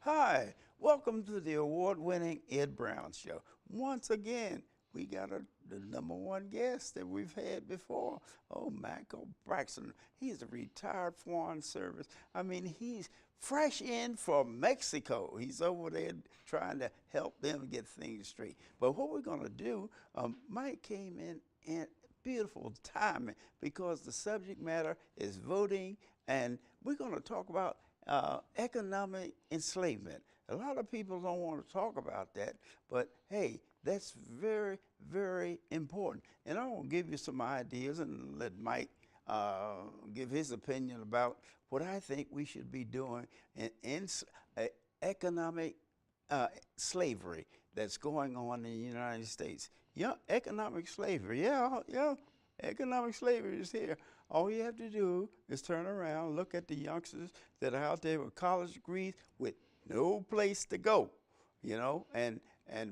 Hi, welcome to the award-winning Ed Brown Show. Once again, we got the number one guest that we've had before. Oh, Michael Braxton. He's a retired foreign service. I mean, he's fresh in from Mexico. He's over there trying to help them get things straight. But what we're going to do, Mike came in beautiful timing because the subject matter is voting, and we're going to talk about economic enslavement. A lot of people don't want to talk about that, but hey, that's very, very important. And I want to give you some ideas and let Mike give his opinion about what I think we should be doing in economic slavery that's going on in the United States. Yeah, economic slavery. Yeah, economic slavery is here. All you have to do is turn around, look at the youngsters that are out there with college degrees with no place to go, and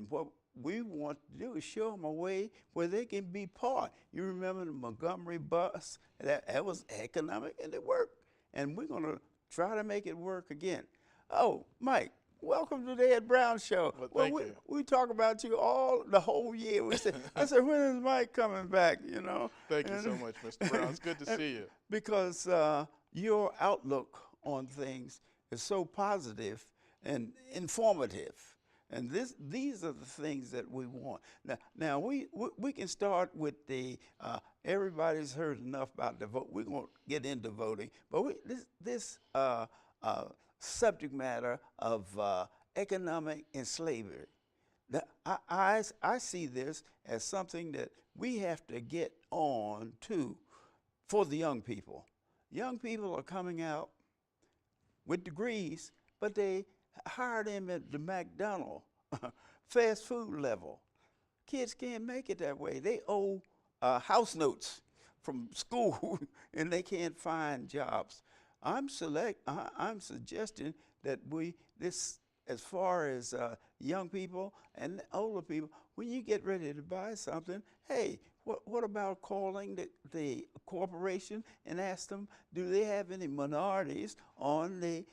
what we want to do is show them a way where they can be part. You remember the Montgomery bus? That was economic, and it worked. And we're going to try to make it work again. Oh, Mike, welcome to the Ed Brown Show. Well, thank you. We talk about you the whole year. I said, when is Mike coming back? Thank you so much, Mr. Brown. It's good to see you. Because your outlook on things is so positive and informative. And these are the things that we want. Now we can start with the everybody's heard enough about the vote. We're going to get into voting, but this subject matter of economic enslavement. I see this as something that we have to get on to for the young people. Young people are coming out with degrees, but they hire them at the McDonald's fast food level. Kids can't make it that way. They owe house notes from school and they can't find jobs. I'm suggesting that as far as young people and older people, when you get ready to buy something, hey, what about calling the corporation and ask them, do they have any minorities on the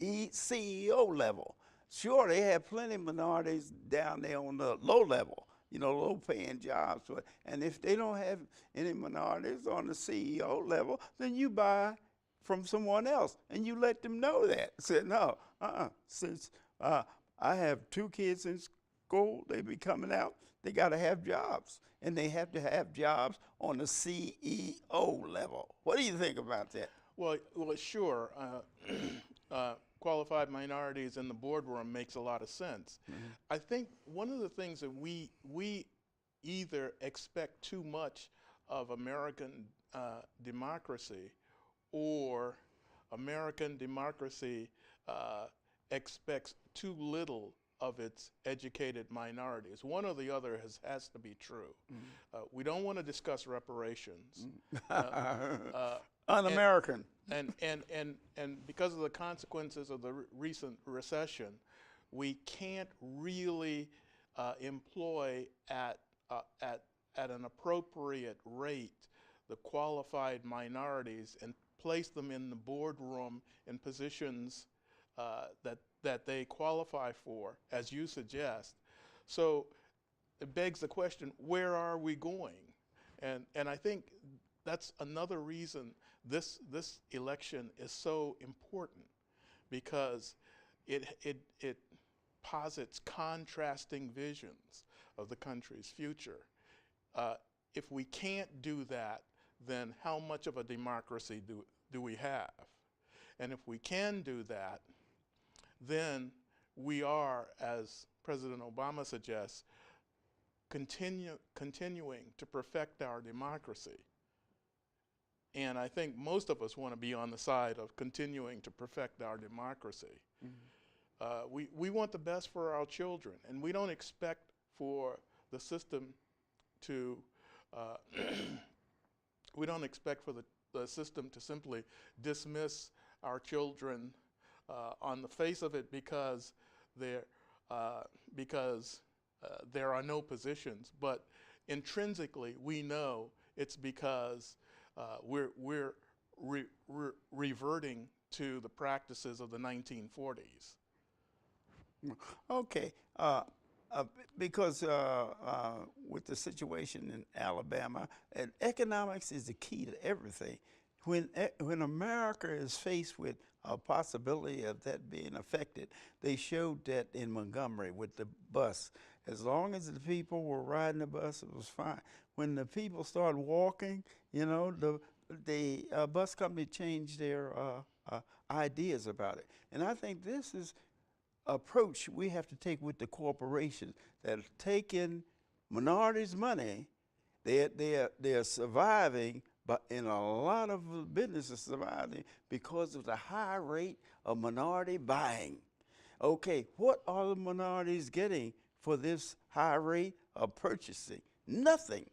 CEO level? Sure, they have plenty of minorities down there on the low level, low-paying jobs. And if they don't have any minorities on the CEO level, then you buy from someone else, and you let them know that. Say, no, since I have 2 kids in school, they be coming out, they got to have jobs, and they have to have jobs on the CEO level. What do you think about that? Well, sure. Qualified minorities in the boardroom makes a lot of sense. Mm-hmm. I think one of the things that we either expect too much of American democracy, or American democracy expects too little of its educated minorities. One or the other has to be true. Mm-hmm. We don't want to discuss reparations. Un-American. And because of the consequences of the recent recession, we can't really employ at an appropriate rate the qualified minorities and place them in the boardroom in positions that they qualify for, as you suggest. So it begs the question, where are we going? And I think that's another reason this election is so important, because it posits contrasting visions of the country's future. If we can't do that, then how much of a democracy do we have? And if we can do that, then we are, as President Obama suggests, continuing to perfect our democracy. And I think most of us want to be on the side of continuing to perfect our democracy. Mm-hmm. We want the best for our children, and we don't expect for the system to we don't expect for the system to simply dismiss our children on the face of it because there are no positions, but intrinsically we know it's because we're reverting to the practices of the 1940s. Okay, because with the situation in Alabama, and economics is the key to everything. When America is faced with a possibility of that being affected, they showed that in Montgomery with the bus. As long as the people were riding the bus, it was fine. When the people started walking, you know, the bus company changed their ideas about it. And I think this is approach we have to take with the corporations that are taking minorities' money. They're surviving, but in a lot of businesses surviving because of the high rate of minority buying. Okay, what are the minorities getting for this high rate of purchasing? Nothing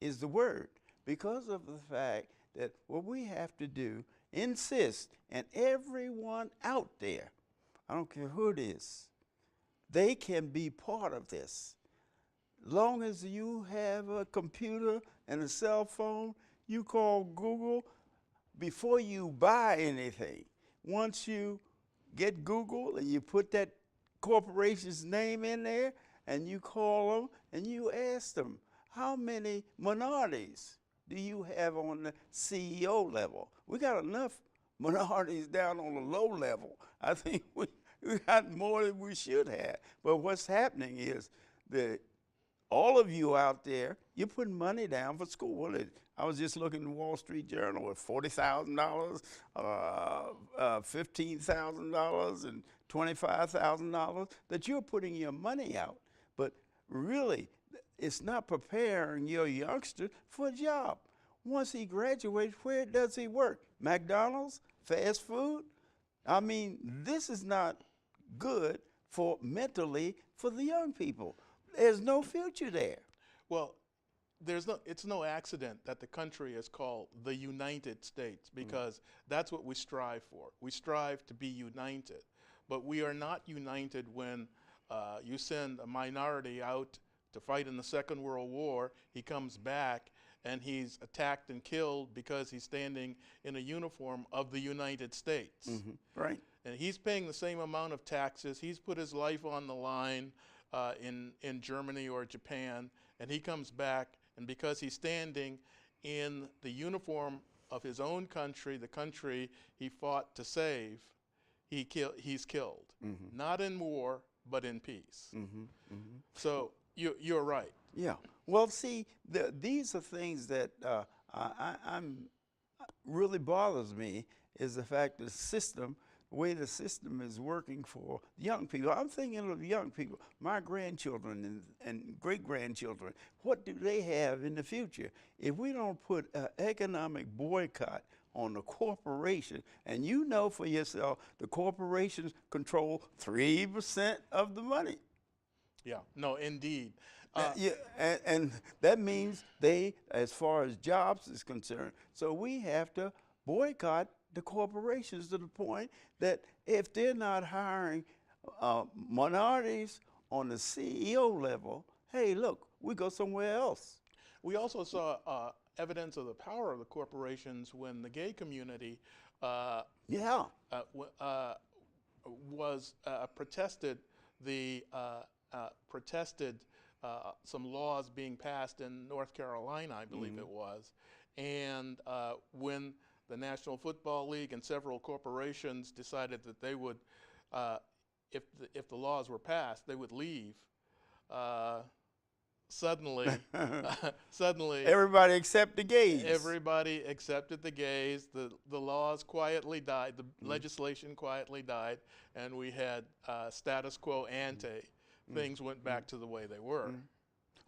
is the word, because of the fact that what we have to do, insist, and everyone out there, I don't care who it is, they can be part of this. Long as you have a computer and a cell phone, you call Google before you buy anything. Once you get Google and you put that corporation's name in there and you call them and you ask them, how many minorities do you have on the CEO level? We got enough minorities down on the low level. I think we got more than we should have. But what's happening is that all of you out there, you're putting money down for school. I was just looking at the Wall Street Journal with $40,000, $15,000, and $25,000 that you're putting your money out. But really, it's not preparing your youngster for a job. Once he graduates, where does he work? McDonald's? Fast food? I mean, this is not good for mentally for the young people. There's no future there. Well, it's no accident that the country is called the United States, because that's what we strive for. We strive to be united, but we are not united when you send a minority out to fight in the Second World War. He comes back and he's attacked and killed because he's standing in a uniform of the United States. Right. And he's paying the same amount of taxes. He's put his life on the line in Germany or Japan, and he comes back, and because he's standing in the uniform of his own country, the country he fought to save, he's killed. Not in war, but in peace. So you're right. Yeah. Well, see, these are things that I'm really bothers me, is the fact that the way the system is working for young people. I'm thinking of young people, my grandchildren and great-grandchildren. What do they have in the future? If we don't put an economic boycott on the corporation, and you know for yourself, the corporations control 3% of the money. Yeah, no, indeed. And that means they, as far as jobs is concerned, so we have to boycott the corporations to the point that if they're not hiring minorities on the CEO level, hey, look, we go somewhere else. We also saw evidence of the power of the corporations when the gay community protested some laws being passed in North Carolina, I believe it was, and when the National Football League and several corporations decided that they would, if the laws were passed, they would leave. Suddenly, everybody except the gays. Everybody accepted the gays. The laws quietly died. The legislation quietly died, and we had status quo ante. Things went back to the way they were.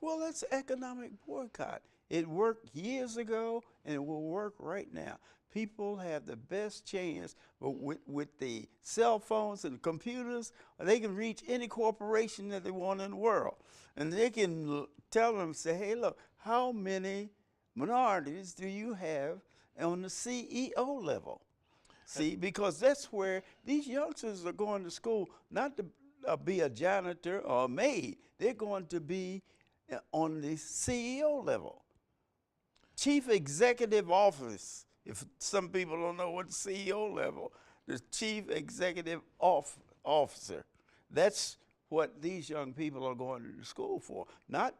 Well, that's economic boycott. It worked years ago, and it will work right now. People have the best chance, but with the cell phones and computers, they can reach any corporation that they want in the world. And they can tell them, say, hey, look, how many minorities do you have on the CEO level? See, because that's where these youngsters are going to school, not to be a janitor or a maid. They're going to be on the CEO level. Chief Executive Office, if some people don't know what CEO level, the chief executive officer. That's what these young people are going to school for, not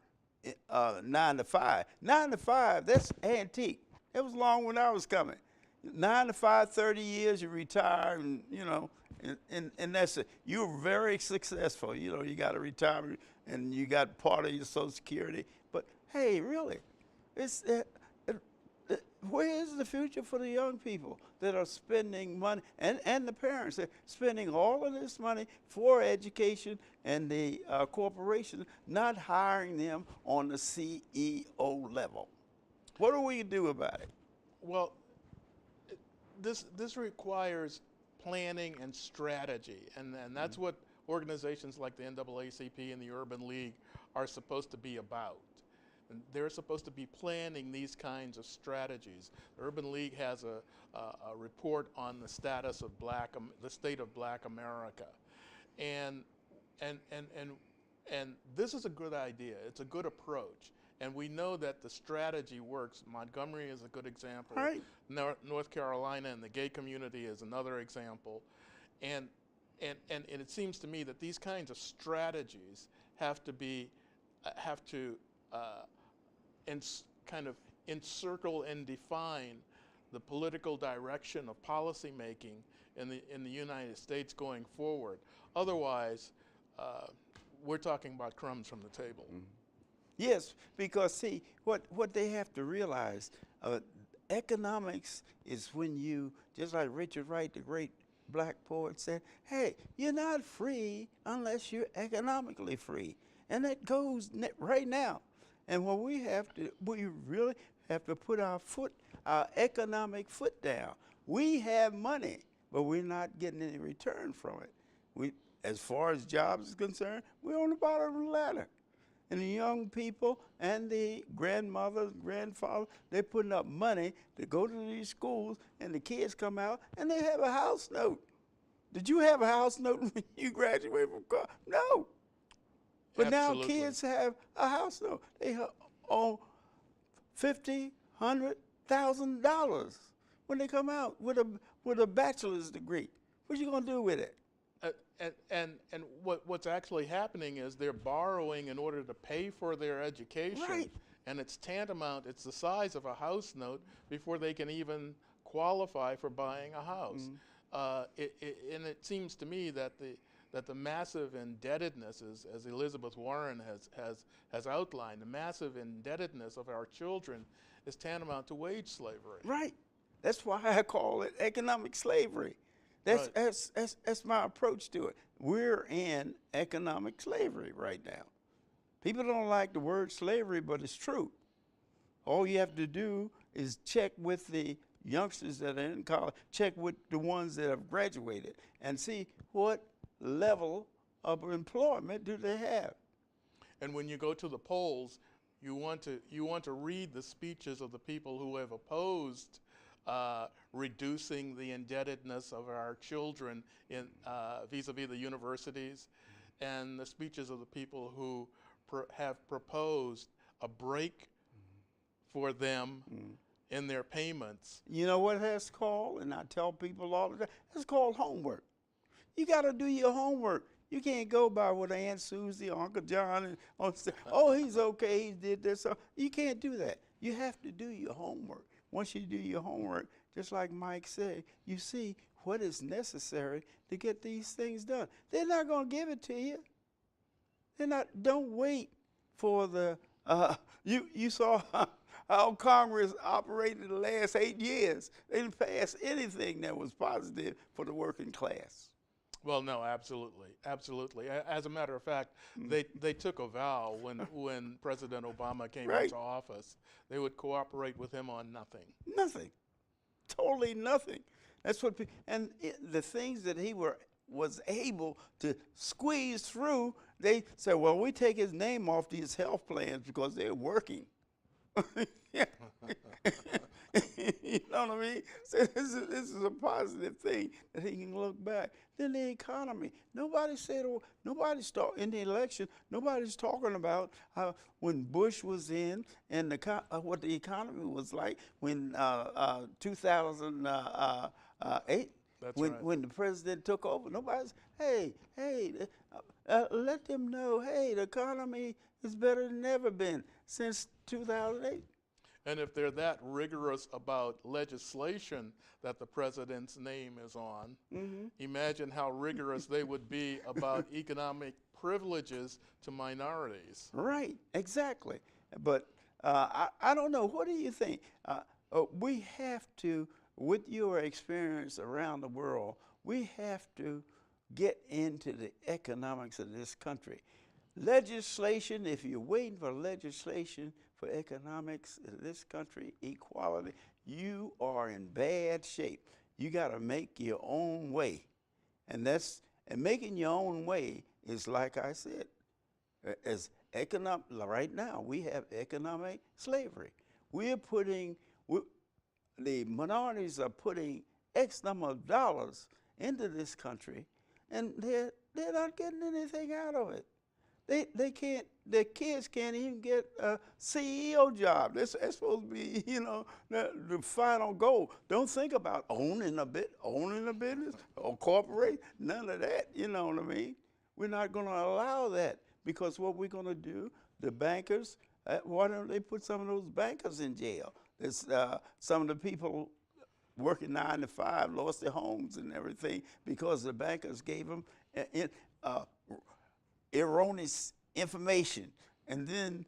9 to 5. 9 to 5, that's antique. It was long when I was coming. 9 to 5, 30 years, you retire, and you know, and that's it. You're very successful. You know, you got a retirement, and you got part of your Social Security. But hey, really, it's where is the future for the young people that are spending money, and the parents that are spending all of this money for education, and the corporation not hiring them on the CEO level? What do we do about it? Well, this requires planning and strategy, and that's what organizations like the NAACP and the Urban League are supposed to be about. And they're supposed to be planning these kinds of strategies. The Urban League has a report on the status of the state of Black America, and this is a good idea. It's a good approach, and we know that the strategy works. Montgomery is a good example. Right. North Carolina and the gay community is another example, and it seems to me that these kinds of strategies have to kind of encircle and define the political direction of policy making in the United States going forward. Otherwise, we're talking about crumbs from the table. Mm-hmm. Yes, because see, what they have to realize, economics is when you, just like Richard Wright, the great black poet, said, hey, you're not free unless you're economically free. And that goes right now. And what we really have to put our economic foot down. We have money, but we're not getting any return from it. As far as jobs is concerned, we're on the bottom of the ladder. And the young people and the grandmothers, grandfathers, they're putting up money to go to these schools, and the kids come out and they have a house note. Did you have a house note when you graduated from college? No. But Absolutely. Now kids have a house note. They owe $50,000, $100,000 when they come out with a bachelor's degree. What are you gonna do with it? And what's actually happening is they're borrowing in order to pay for their education. Right. And it's tantamount, it's the size of a house note before they can even qualify for buying a house. Mm-hmm. And it seems to me that the massive indebtedness, as Elizabeth Warren has outlined, the massive indebtedness of our children is tantamount to wage slavery. Right. That's why I call it economic slavery. That's my approach to it. We're in economic slavery right now. People don't like the word slavery, but it's true. All you have to do is check with the youngsters that are in college, check with the ones that have graduated, and see what level of employment do they have. And when you go to the polls, you want to read the speeches of the people who have opposed reducing the indebtedness of our children in vis-a-vis the universities, and the speeches of the people who have proposed a break for them in their payments. You know what that's called? And I tell people all the time, it's called homework. You got to do your homework. You can't go by what Aunt Susie or Uncle John and say, oh, he's okay, he did this. You can't do that. You have to do your homework. Once you do your homework, just like Mike said, you see what is necessary to get these things done. They're not going to give it to you. They're not. Don't wait for the. You saw how Congress operated the last 8 years. They didn't pass anything that was positive for the working class. Well, no, absolutely, absolutely. As a matter of fact, they took a vow when President Obama came into office. They would cooperate with him on nothing. Nothing, totally nothing. That's what. The things that he was able to squeeze through, they said, well, we take his name off these health plans because they're working. You know what I mean? So this is a positive thing that he can look back. Then the economy. Nobody's in the election, nobody's talking about how when Bush was in and what the economy was like when 2008. That's when right. when the president took over, nobody's, hey, let them know, hey, the economy is better than ever been since 2008. And if they're that rigorous about legislation that the president's name is on, imagine how rigorous they would be about economic privileges to minorities. Right, exactly. But I don't know. What do you think? We have to, with your experience around the world, we have to get into the economics of this country. Legislation, if you're waiting for legislation for economics in this country, equality, you are in bad shape. You got to make your own way. And making your own way is, like I said, as right now we have economic slavery. The minorities are putting X number of dollars into this country, and they're not getting anything out of it. They can't. Their kids can't even get a CEO job. That's supposed to be, the final goal. Don't think about owning a business or corporate. None of that. You know what I mean? We're not going to allow that, because what we're going to do, the bankers. Why don't they put some of those bankers in jail? There's some of the people working 9 to 5 lost their homes and everything because the bankers gave them erroneous information. And then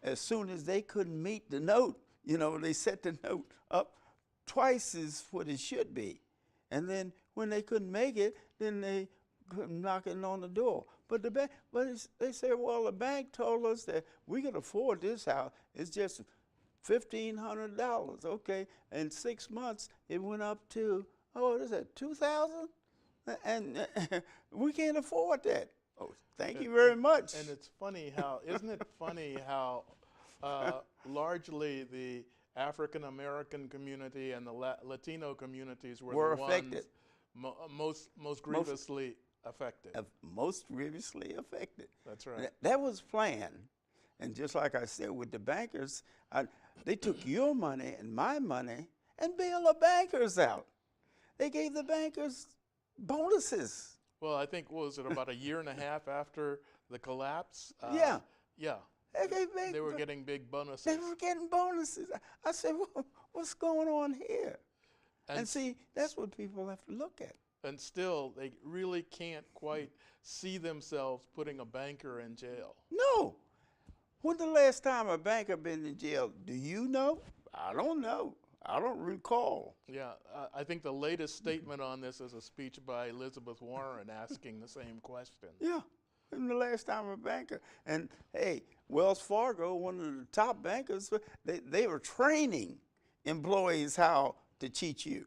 as soon as they couldn't meet the note, they set the note up twice as what it should be. And then when they couldn't make it, then they come knocking on the door. But they say, well, the bank told us that we can afford this house. It's just $1,500. Okay, in 6 months it went up to, what is that, $2,000? And we can't afford that. Oh, thank you very much. And it's funny how, isn't it funny how largely the African American community and the Latino communities were the affected. Ones most grievously affected. Most grievously affected. That's right. That was planned. And just like I said with the bankers, they took your money and my money and bailed the bankers out. They gave the bankers bonuses. Well, I think, what was it, about a year and a half after the collapse? Yeah. Yeah. They were getting big bonuses. They were getting bonuses. I said, well, what's going on here? And see, that's what people have to look at. And still, they really can't quite see themselves putting a banker in jail. No. When the last time a banker been in jail, do you know? I don't know. I don't recall. Yeah, I think the latest statement on this is a speech by Elizabeth Warren asking the same question. Yeah, when the last time a banker. And hey, Wells Fargo, one of the top bankers, they were training employees how to cheat you.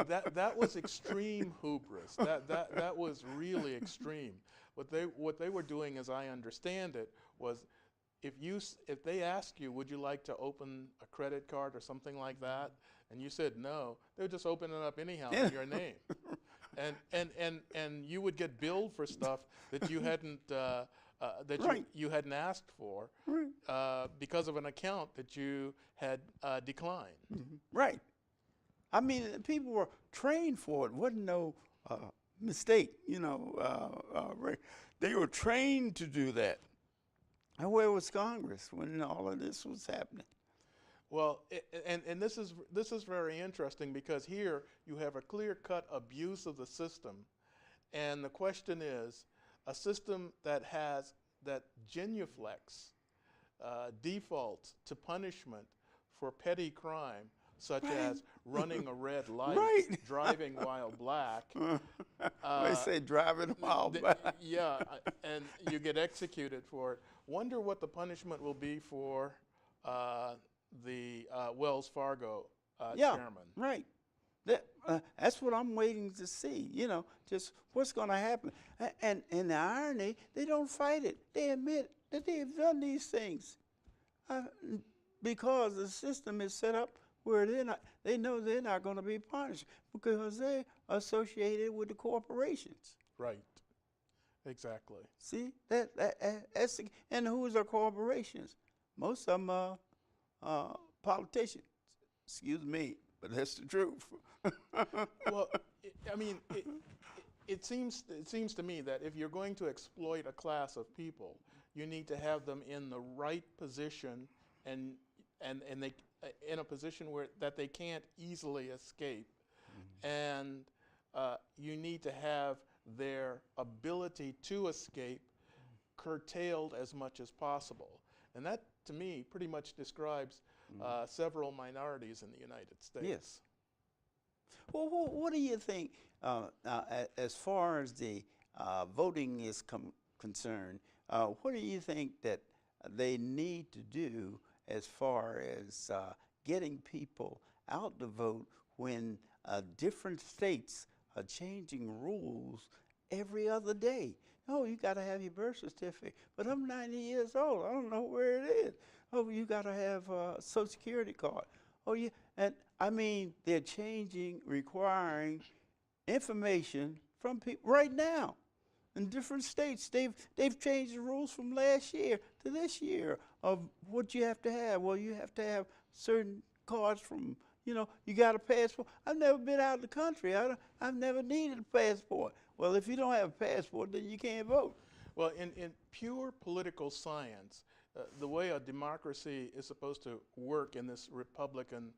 That was extreme hubris. That was really extreme. What they were doing, as I understand it, was if they ask you, would you like to open a credit card or something like that, and you said no, they would just open it up anyhow in your name, and you would get billed for stuff that you hadn't Right. you hadn't asked for because of an account that you had declined. Mm-hmm. Right. I mean, people were trained for it. Wasn't no mistake, they were trained to do that. And where was Congress when all of this was happening? Well, and this is very interesting, because here you have a clear-cut abuse of the system, and the question is, a system that genuflects defaults to punishment for petty crime, such as running a red light, driving while black. They say driving while black. Yeah, and you get executed for it. Wonder what the punishment will be for the Wells Fargo chairman. Right. That's what I'm waiting to see, just what's going to happen. And the irony, they don't fight it. They admit that they've done these things because the system is set up where they know they're not going to be punished because they're associated with the corporations. Right. Exactly. See, that's and who's our corporations? Most of them are politicians. Excuse me, but that's the truth. Well, I mean, it seems to me that if you're going to exploit a class of people, you need to have them in the right position and they in a position where that they can't easily escape, and you need to have their ability to escape curtailed as much as possible. And that, to me, pretty much describes several minorities in the United States. Yes. Well, what do you think, as far as the voting is concerned, what do you think that they need to do as far as getting people out to vote when different states are changing rules every other day? Oh, you got to have your birth certificate. But I'm 90 years old. I don't know where it is. Oh, you got to have a Social Security card. Oh, yeah. And I mean, they're changing, requiring information from people right now in different states. They've changed the rules from last year to this year of what you have to have. Well, you have to have certain cards from, you got a passport. I've never been out of the country. I've never needed a passport. Well, if you don't have a passport, then you can't vote. Well, in pure political science, the way a democracy is supposed to work in this Republican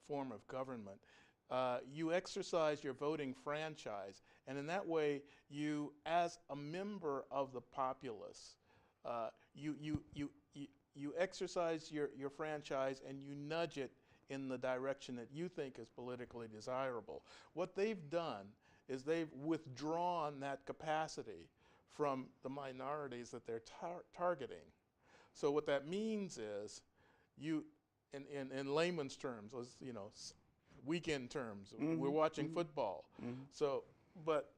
form of government, you exercise your voting franchise, and in that way, you, as a member of the populace, you exercise your franchise and you nudge it in the direction that you think is politically desirable. What they've done is they've withdrawn that capacity from the minorities that they're targeting. So what that means is, you, in layman's terms, weekend terms, we're watching football. So, but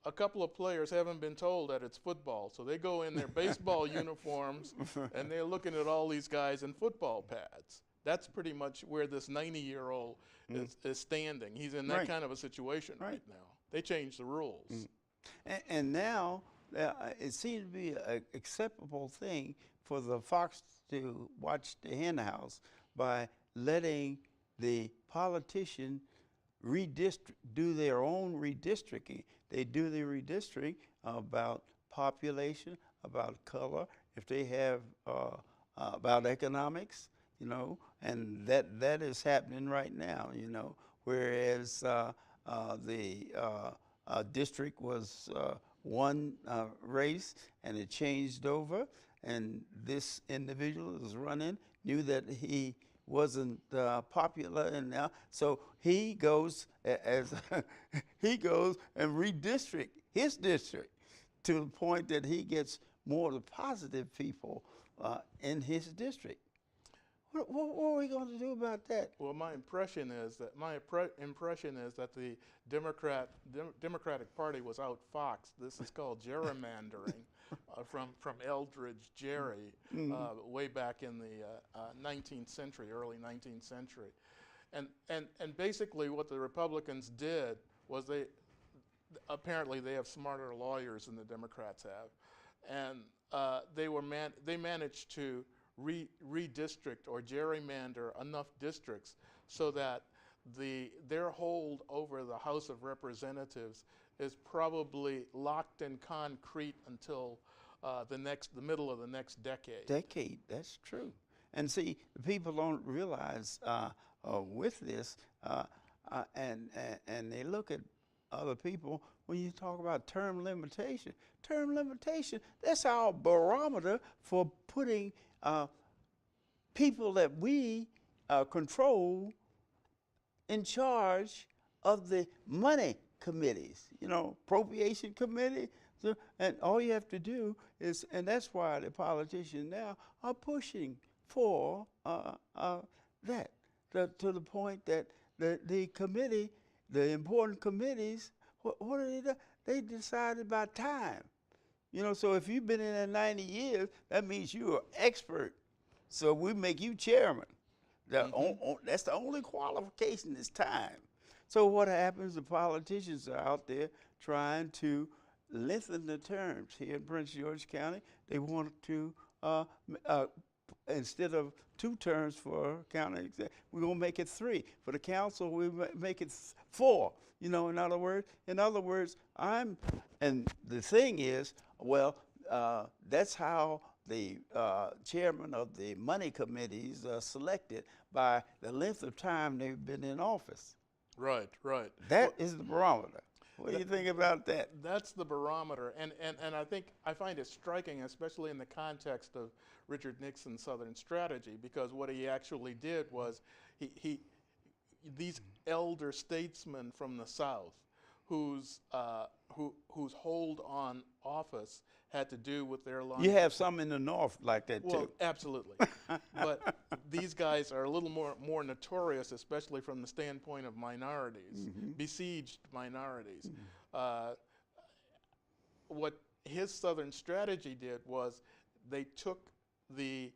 a couple of players haven't been told that it's football, so they go in their baseball uniforms and they're looking at all these guys in football pads. That's pretty much where this 90-year-old is standing. He's in that kind of a situation right now. They changed the rules. And now it seems to be an acceptable thing for the fox to watch the hen house by letting the politician do their own redistricting. They do the redistricting about population, about color, if they have about economics, and that is happening right now, whereas the district was one race and it changed over, and this individual was running, knew that he wasn't popular, and now so he goes he goes and redistrict his district to the point that he gets more of the positive people in his district. What are we going to do about that? Well, my impression is that the Democratic Party was outfoxed. This is called gerrymandering, from Eldridge Gerry, way back in the 19th century, early 19th century, and basically what the Republicans did was apparently they have smarter lawyers than the Democrats have, and they managed to redistrict or gerrymander enough districts so that their hold over the House of Representatives is probably locked in concrete until the middle of the next decade. That's true. And see, the people don't realize with this, and they look at other people when you talk about term limitation. Term limitation, that's our barometer for putting people that we control in charge of the money committees, appropriation committee. So, and all you have to do is, and that's why the politicians now are pushing for that, to the point that the committee, the important committees, what do they do? They decided by time. So if you've been in there 90 years, that means you're an expert. So we make you chairman. That's the only qualification is time. So what happens, the politicians are out there trying to lengthen the terms. Here in Prince George County, they want to instead of 2 terms for county exec, we're gonna make it 3. For the council, we make it 4. You know, in other words, and the thing is, well, that's how the chairman of the money committees are selected, by the length of time they've been in office. Right, right. That is the barometer. What do you think about that? That's the barometer, and I find it striking, especially in the context of Richard Nixon's Southern strategy, because what he actually did was these elder statesmen from the South, whose hold on office had to do with their long. You have some in the North like that well, too. Absolutely, but these guys are a little more notorious, especially from the standpoint of minorities, besieged minorities. What his Southern strategy did was they took this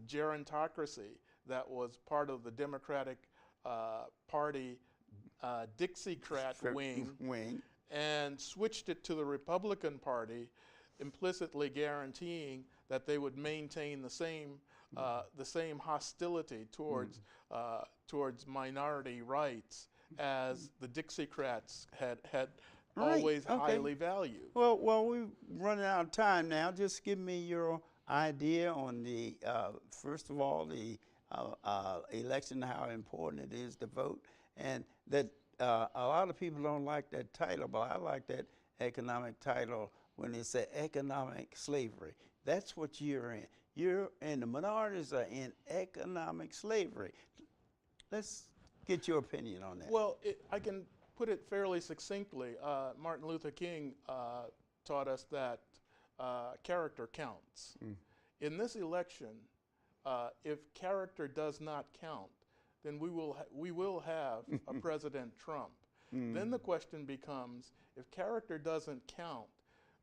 gerontocracy that was part of the Democratic Party Dixiecrat wing and switched it to the Republican Party, implicitly guaranteeing that they would maintain the same hostility towards minority rights as the Dixiecrats had always highly valued. Well, we're running out of time now. Just give me your idea on the first of all the election, how important it is to vote, and that a lot of people don't like that title, but I like that economic title when it said economic slavery. That's what you're in. You're and the minorities are in economic slavery. Let's get your opinion on that. Well, I can put it fairly succinctly. Martin Luther King taught us that character counts. In this election, if character does not count, then we will have a President Trump. Then the question becomes, if character doesn't count,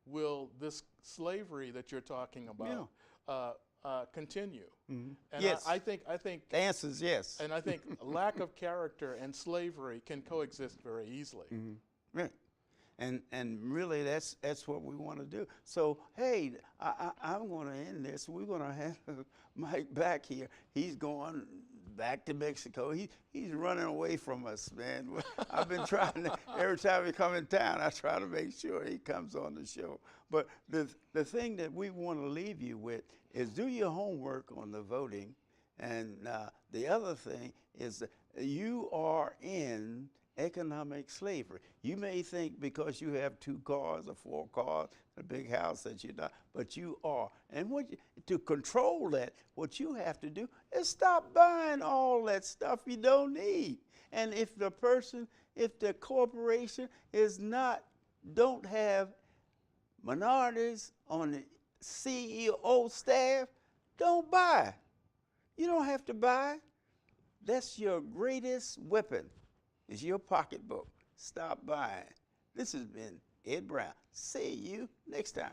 will this slavery that you're talking about continue? And yes. I think The answer is yes. And I think lack of character and slavery can coexist very easily. Right. And really that's what we want to do. So hey, I'm going to end this. We're going to have Mike back here. He's going back to Mexico. He's running away from us, man. I've been trying to, every time he come in town, I try to make sure he comes on the show. But the thing that we want to leave you with is do your homework on the voting. And the other thing is that you are in economic slavery. You may think because you have 2 cars or 4 cars, a big house that you're not, but you are. And to control that, what you have to do is stop buying all that stuff you don't need. And if the corporation don't have minorities on the CEO staff, don't buy. You don't have to buy. That's your greatest weapon. Is your pocketbook. Stop buying. This has been Ed Brown. See you next time.